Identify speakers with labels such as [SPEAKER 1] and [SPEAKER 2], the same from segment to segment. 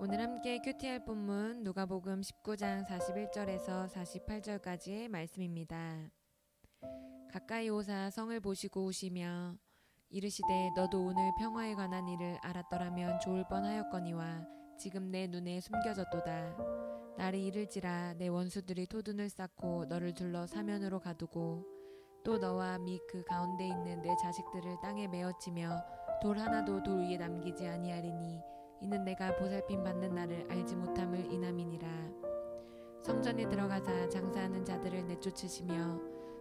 [SPEAKER 1] 오늘 함께 큐티할 본문 누가복음 19장 41절에서 48절까지의 말씀입니다. 가까이 오사 성을 보시고 우시며 이르시되 너도 오늘 평화에 관한 일을 알았더라면 좋을 뻔하였거니와 지금 내 눈에 숨겨졌도다. 날이 이를지라 내 원수들이 토둔을 쌓고 너를 둘러 사면으로 가두고 또 너와 및 그 가운데 있는 내 자식들을 땅에 메어치며 돌 하나도 돌 위에 남기지 아니하리니 이는 내가 보살핌 받는 날을 알지 못함을 인함이니라. 성전에 들어가사 장사하는 자들을 내쫓으시며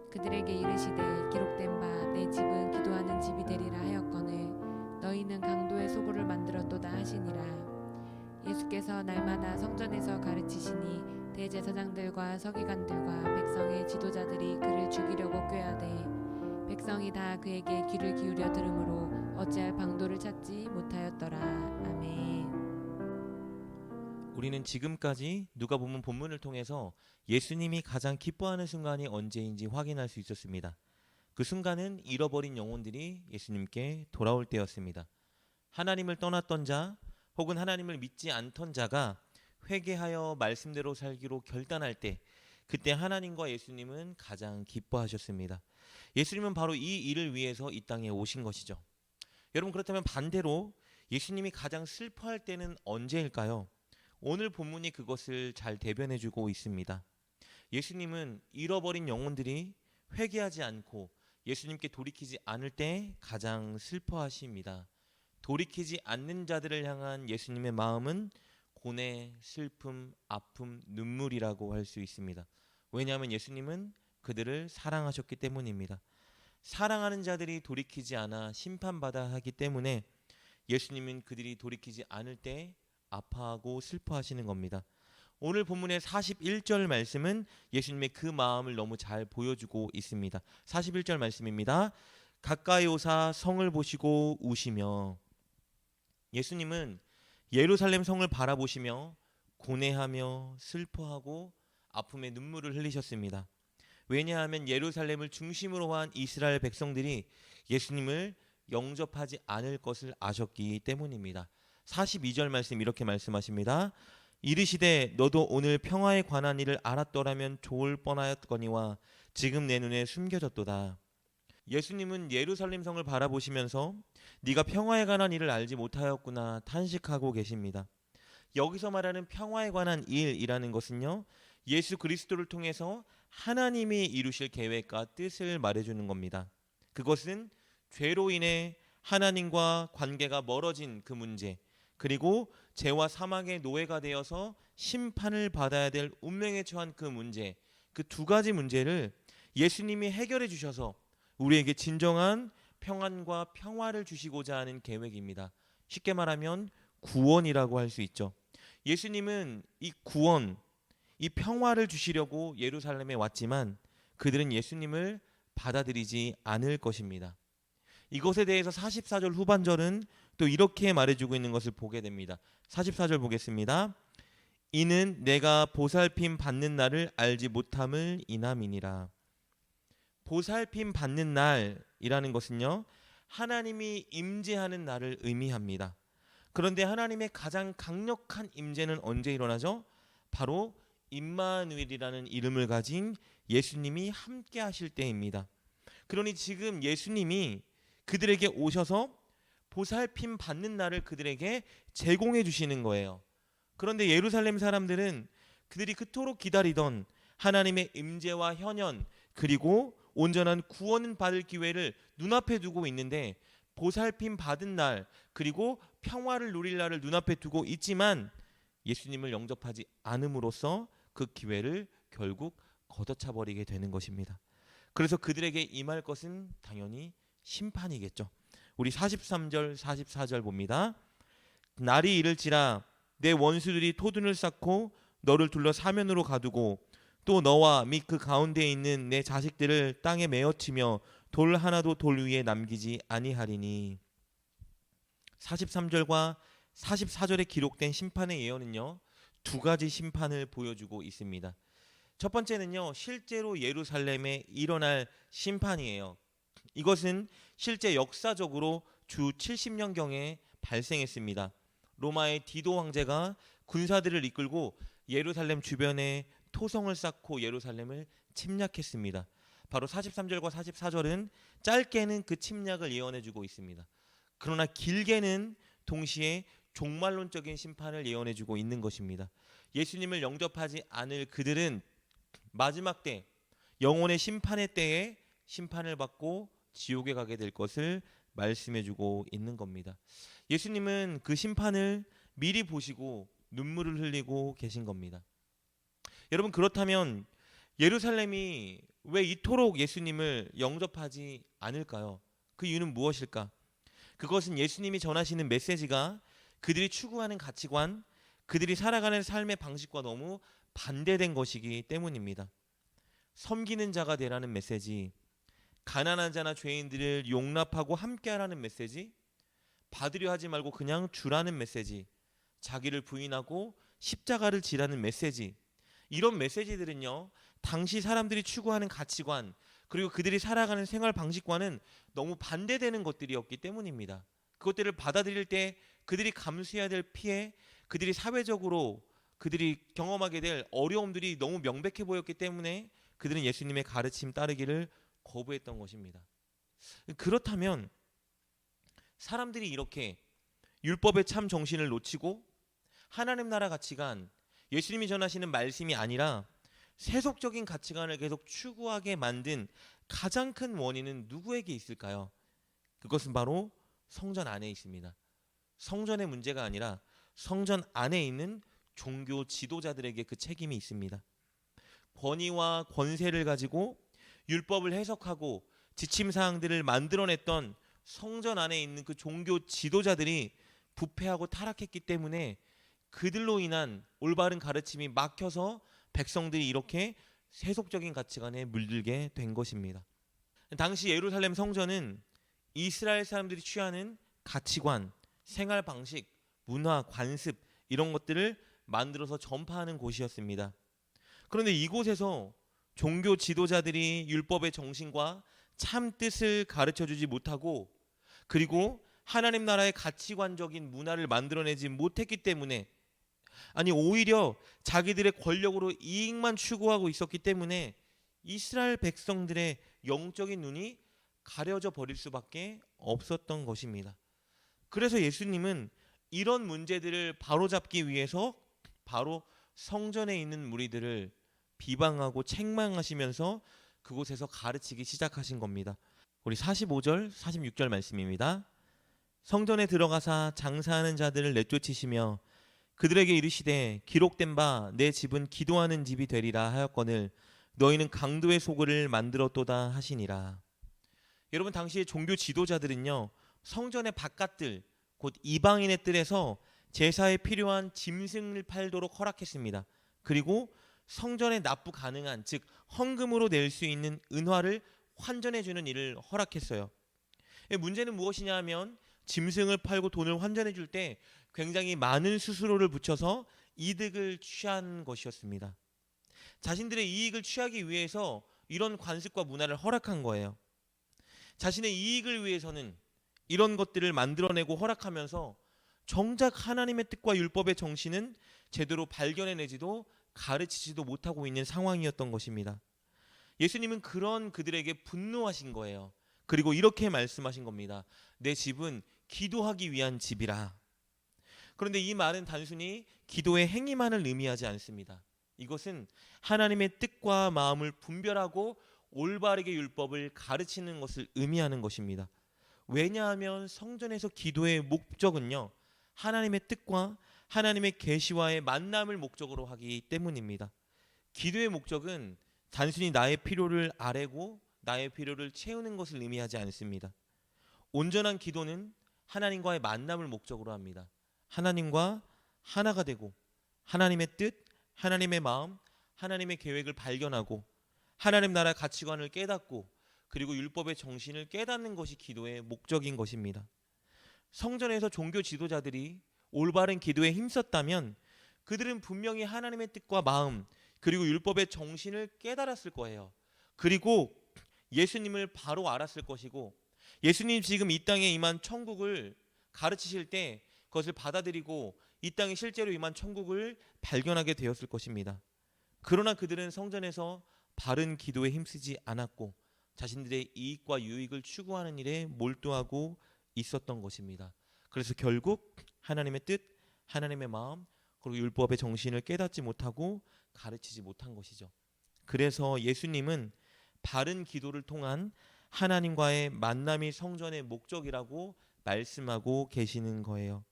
[SPEAKER 1] 그들에게 이르시되 기록된 바 내 집은 기도하는 집이 되리라 하였거늘 너희는 강도의 소굴을 만들었도다 하시니라. 예수께서 날마다 성전에서 가르치시니 대제사장들과 서기관들과 백성의 지도자들이 그를 죽이려고 꾀하되 백성이 다 그에게 귀를 기울여 들으므로 어찌할 방도를 찾지 못하였더라. 아멘.
[SPEAKER 2] 우리는 지금까지 누가복음 본문을 통해서 예수님이 가장 기뻐하는 순간이 언제인지 확인할 수 있었습니다. 그 순간은 잃어버린 영혼들이 예수님께 돌아올 때였습니다. 하나님을 떠났던 자 혹은 하나님을 믿지 않던 자가 회개하여 말씀대로 살기로 결단할 때, 그때 하나님과 예수님은 가장 기뻐하셨습니다. 예수님은 바로 이 일을 위해서 이 땅에 오신 것이죠. 여러분, 그렇다면 반대로 예수님이 가장 슬퍼할 때는 언제일까요? 오늘 본문이 그것을 잘 대변해주고 있습니다. 예수님은 잃어버린 영혼들이 회개하지 않고 예수님께 돌이키지 않을 때 가장 슬퍼하십니다. 돌이키지 않는 자들을 향한 예수님의 마음은 고뇌, 슬픔, 아픔, 눈물이라고 할 수 있습니다. 왜냐하면 예수님은 그들을 사랑하셨기 때문입니다. 사랑하는 자들이 돌이키지 않아 심판받아야 하기 때문에 예수님은 그들이 돌이키지 않을 때 아파하고 슬퍼하시는 겁니다. 오늘 본문의 41절 말씀은 예수님의 그 마음을 너무 잘 보여주고 있습니다. 41절 말씀입니다. 가까이 오사 성을 보시고 우시며, 예수님은 예루살렘 성을 바라보시며 고뇌하며 슬퍼하고 아픔의 눈물을 흘리셨습니다. 왜냐하면 예루살렘을 중심으로 한 이스라엘 백성들이 예수님을 영접하지 않을 것을 아셨기 때문입니다. 42절 말씀 이렇게 말씀하십니다. 이르시되 너도 오늘 평화에 관한 일을 알았더라면 좋을 뻔하였거니와 지금 내 눈에 숨겨졌도다. 예수님은 예루살렘 성을 바라보시면서 네가 평화에 관한 일을 알지 못하였구나 탄식하고 계십니다. 여기서 말하는 평화에 관한 일이라는 것은요, 예수 그리스도를 통해서 하나님이 이루실 계획과 뜻을 말해주는 겁니다. 그것은 죄로 인해 하나님과 관계가 멀어진 그 문제, 그리고 죄와 사망의 노예가 되어서 심판을 받아야 될 운명에 처한 그 문제, 그 두 가지 문제를 예수님이 해결해 주셔서 우리에게 진정한 평안과 평화를 주시고자 하는 계획입니다. 쉽게 말하면 구원이라고 할 수 있죠. 예수님은 이 구원, 이 평화를 주시려고 예루살렘에 왔지만 그들은 예수님을 받아들이지 않을 것입니다. 이것에 대해서 44절 후반절은 또 이렇게 말해주고 있는 것을 보게 됩니다. 44절 보겠습니다. 이는 내가 보살핌 받는 날을 알지 못함을 인함이니라. 보살핌 받는 날이라는 것은요, 하나님이 임재하는 날을 의미합니다. 그런데 하나님의 가장 강력한 임재는 언제 일어나죠? 바로 임마누엘이라는 이름을 가진 예수님이 함께 하실 때입니다. 그러니 지금 예수님이 그들에게 오셔서 보살핌 받는 날을 그들에게 제공해 주시는 거예요. 그런데 예루살렘 사람들은 그들이 그토록 기다리던 하나님의 임재와 현현, 그리고 온전한 구원 받을 기회를 눈앞에 두고 있는데, 보살핌 받은 날 그리고 평화를 누릴 날을 눈앞에 두고 있지만 예수님을 영접하지 않음으로써 그 기회를 결국 걷어차 버리게 되는 것입니다. 그래서 그들에게 임할 것은 당연히 심판이겠죠. 우리 43절 44절 봅니다. 날이 이를지라 내 원수들이 토둔을 쌓고 너를 둘러 사면으로 가두고 또 너와 및 그 가운데 있는 내 자식들을 땅에 메어치며 돌 하나도 돌 위에 남기지 아니하리니. 43절과 44절에 기록된 심판의 예언은요, 두 가지 심판을 보여주고 있습니다. 첫 번째는요, 실제로 예루살렘에 일어날 심판이에요. 이것은 실제 역사적으로 주 70년경에 발생했습니다. 로마의 디도 황제가 군사들을 이끌고 예루살렘 주변에 토성을 쌓고 예루살렘을 침략했습니다. 바로 43절과 44절은 짧게는 그 침략을 예언해주고 있습니다. 그러나 길게는 동시에 종말론적인 심판을 예언해주고 있는 것입니다. 예수님을 영접하지 않을 그들은 마지막 때 영혼의 심판의 때에 심판을 받고 지옥에 가게 될 것을 말씀해주고 있는 겁니다. 예수님은 그 심판을 미리 보시고 눈물을 흘리고 계신 겁니다. 여러분, 그렇다면 예루살렘이 왜 이토록 예수님을 영접하지 않을까요? 그 이유는 무엇일까? 그것은 예수님이 전하시는 메시지가 그들이 추구하는 가치관, 그들이 살아가는 삶의 방식과 너무 반대된 것이기 때문입니다. 섬기는 자가 되라는 메시지, 가난한 자나 죄인들을 용납하고 함께하라는 메시지, 받으려 하지 말고 그냥 주라는 메시지, 자기를 부인하고 십자가를 지라는 메시지, 이런 메시지들은요, 당시 사람들이 추구하는 가치관, 그리고 그들이 살아가는 생활 방식과는 너무 반대되는 것들이었기 때문입니다. 그것들을 받아들일 때 그들이 감수해야 될 피해, 그들이 사회적으로 그들이 경험하게 될 어려움들이 너무 명백해 보였기 때문에 그들은 예수님의 가르침 따르기를 거부했던 것입니다. 그렇다면 사람들이 이렇게 율법의 참 정신을 놓치고 하나님 나라 가치관, 예수님이 전하시는 말씀이 아니라 세속적인 가치관을 계속 추구하게 만든 가장 큰 원인은 누구에게 있을까요? 그것은 바로 성전 안에 있습니다. 성전의 문제가 아니라 성전 안에 있는 종교 지도자들에게 그 책임이 있습니다. 권위와 권세를 가지고 율법을 해석하고 지침사항들을 만들어냈던 성전 안에 있는 그 종교 지도자들이 부패하고 타락했기 때문에 그들로 인한 올바른 가르침이 막혀서 백성들이 이렇게 세속적인 가치관에 물들게 된 것입니다. 당시 예루살렘 성전은 이스라엘 사람들이 취하는 가치관, 생활 방식, 문화, 관습 이런 것들을 만들어서 전파하는 곳이었습니다. 그런데 이곳에서 종교 지도자들이 율법의 정신과 참 뜻을 가르쳐주지 못하고, 그리고 하나님 나라의 가치관적인 문화를 만들어내지 못했기 때문에, 아니 오히려 자기들의 권력으로 이익만 추구하고 있었기 때문에 이스라엘 백성들의 영적인 눈이 가려져 버릴 수밖에 없었던 것입니다. 그래서 예수님은 이런 문제들을 바로잡기 위해서 바로 성전에 있는 무리들을 비방하고 책망하시면서 그곳에서 가르치기 시작하신 겁니다. 우리 45절, 46절 말씀입니다. 성전에 들어가사 장사하는 자들을 내쫓으시며 그들에게 이르시되 기록된 바 내 집은 기도하는 집이 되리라 하였거늘 너희는 강도의 소굴을 만들었도다 하시니라. 여러분, 당시의 종교 지도자들은요, 성전의 바깥들, 곧 이방인의 뜰에서 제사에 필요한 짐승을 팔도록 허락했습니다. 그리고 성전에 납부 가능한, 즉 헌금으로 낼 수 있는 은화를 환전해 주는 일을 허락했어요. 문제는 무엇이냐 하면 짐승을 팔고 돈을 환전해 줄 때 굉장히 많은 수수료를 붙여서 이득을 취한 것이었습니다. 자신들의 이익을 취하기 위해서 이런 관습과 문화를 허락한 거예요. 자신의 이익을 위해서는 이런 것들을 만들어내고 허락하면서 정작 하나님의 뜻과 율법의 정신은 제대로 발견해내지도 가르치지도 못하고 있는 상황이었던 것입니다. 예수님은 그런 그들에게 분노하신 거예요. 그리고 이렇게 말씀하신 겁니다. 내 집은 기도하기 위한 집이라. 그런데 이 말은 단순히 기도의 행위만을 의미하지 않습니다. 이것은 하나님의 뜻과 마음을 분별하고 올바르게 율법을 가르치는 것을 의미하는 것입니다. 왜냐하면 성전에서 기도의 목적은요, 하나님의 뜻과 하나님의 계시와의 만남을 목적으로 하기 때문입니다. 기도의 목적은 단순히 나의 필요를 아뢰고 나의 필요를 채우는 것을 의미하지 않습니다. 온전한 기도는 하나님과의 만남을 목적으로 합니다. 하나님과 하나가 되고 하나님의 뜻, 하나님의 마음, 하나님의 계획을 발견하고 하나님 나라 가치관을 깨닫고 그리고 율법의 정신을 깨닫는 것이 기도의 목적인 것입니다. 성전에서 종교 지도자들이 올바른 기도에 힘썼다면 그들은 분명히 하나님의 뜻과 마음 그리고 율법의 정신을 깨달았을 거예요. 그리고 예수님을 바로 알았을 것이고, 예수님 지금 이 땅에 임한 천국을 가르치실 때 그것을 받아들이고 이 땅에 실제로 임한 천국을 발견하게 되었을 것입니다. 그러나 그들은 성전에서 바른 기도에 힘쓰지 않았고 자신들의 이익과 유익을 추구하는 일에 몰두하고 있었던 것입니다. 그래서 결국 하나님의 뜻, 하나님의 마음, 그리고 율법의 정신을 깨닫지 못하고 가르치지 못한 것이죠. 그래서 예수님은 바른 기도를 통한 하나님과의 만남이 성전의 목적이라고 말씀하고 계시는 거예요.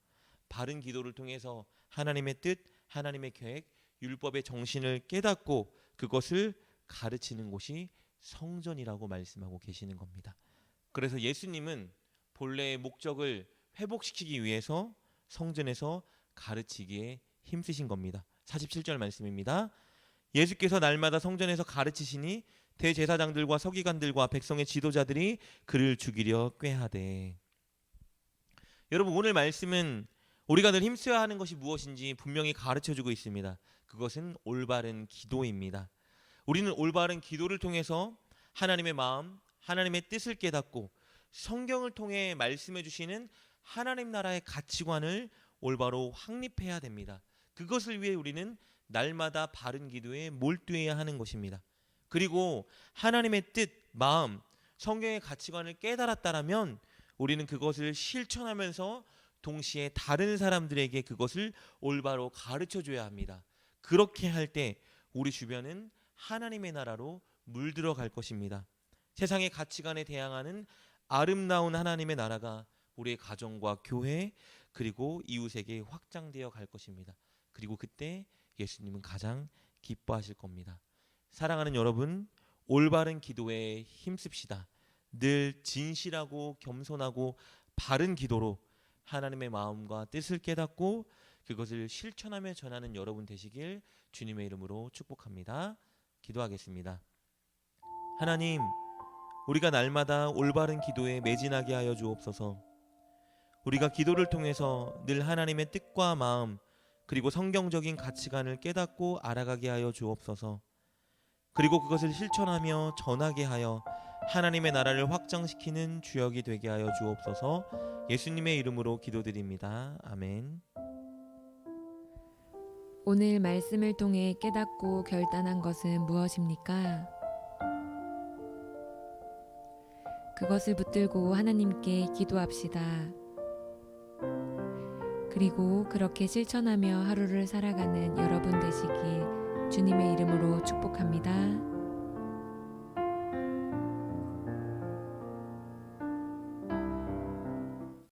[SPEAKER 2] 바른 기도를 통해서 하나님의 뜻, 하나님의 계획, 율법의 정신을 깨닫고 그것을 가르치는 곳이 성전이라고 말씀하고 계시는 겁니다. 그래서 예수님은 본래의 목적을 회복시키기 위해서 성전에서 가르치기에 힘쓰신 겁니다. 47절 말씀입니다. 예수께서 날마다 성전에서 가르치시니 대제사장들과 서기관들과 백성의 지도자들이 그를 죽이려 꾀하되. 여러분, 오늘 말씀은 우리가 늘 힘써야 하는 것이 무엇인지 분명히 가르쳐주고 있습니다. 그것은 올바른 기도입니다. 우리는 올바른 기도를 통해서 하나님의 마음, 하나님의 뜻을 깨닫고 성경을 통해 말씀해 주시는 하나님 나라의 가치관을 올바로 확립해야 됩니다. 그것을 위해 우리는 날마다 바른 기도에 몰두해야 하는 것입니다. 그리고 하나님의 뜻, 마음, 성경의 가치관을 깨달았다라면 우리는 그것을 실천하면서 동시에 다른 사람들에게 그것을 올바로 가르쳐줘야 합니다. 그렇게 할 때 우리 주변은 하나님의 나라로 물들어 갈 것입니다. 세상의 가치관에 대항하는 아름다운 하나님의 나라가 우리의 가정과 교회 그리고 이웃에게 확장되어 갈 것입니다. 그리고 그때 예수님은 가장 기뻐하실 겁니다. 사랑하는 여러분, 올바른 기도에 힘씁시다. 늘 진실하고 겸손하고 바른 기도로 하나님의 마음과 뜻을 깨닫고 그것을 실천하며 전하는 여러분 되시길 주님의 이름으로 축복합니다. 기도하겠습니다. 하나님, 우리가 날마다 올바른 기도에 매진하게 하여 주옵소서. 우리가 기도를 통해서 늘 하나님의 뜻과 마음 그리고 성경적인 가치관을 깨닫고 알아가게 하여 주옵소서. 그리고 그것을 실천하며 전하게 하여 하나님의 나라를 확장시키는 주역이 되게 하여 주옵소서. 예수님의 이름으로 기도드립니다. 아멘.
[SPEAKER 1] 오늘 말씀을 통해 깨닫고 결단한 것은 무엇입니까? 그것을 붙들고 하나님께 기도합시다. 그리고 그렇게 실천하며 하루를 살아가는 여러분 되시길 주님의 이름으로 축복합니다.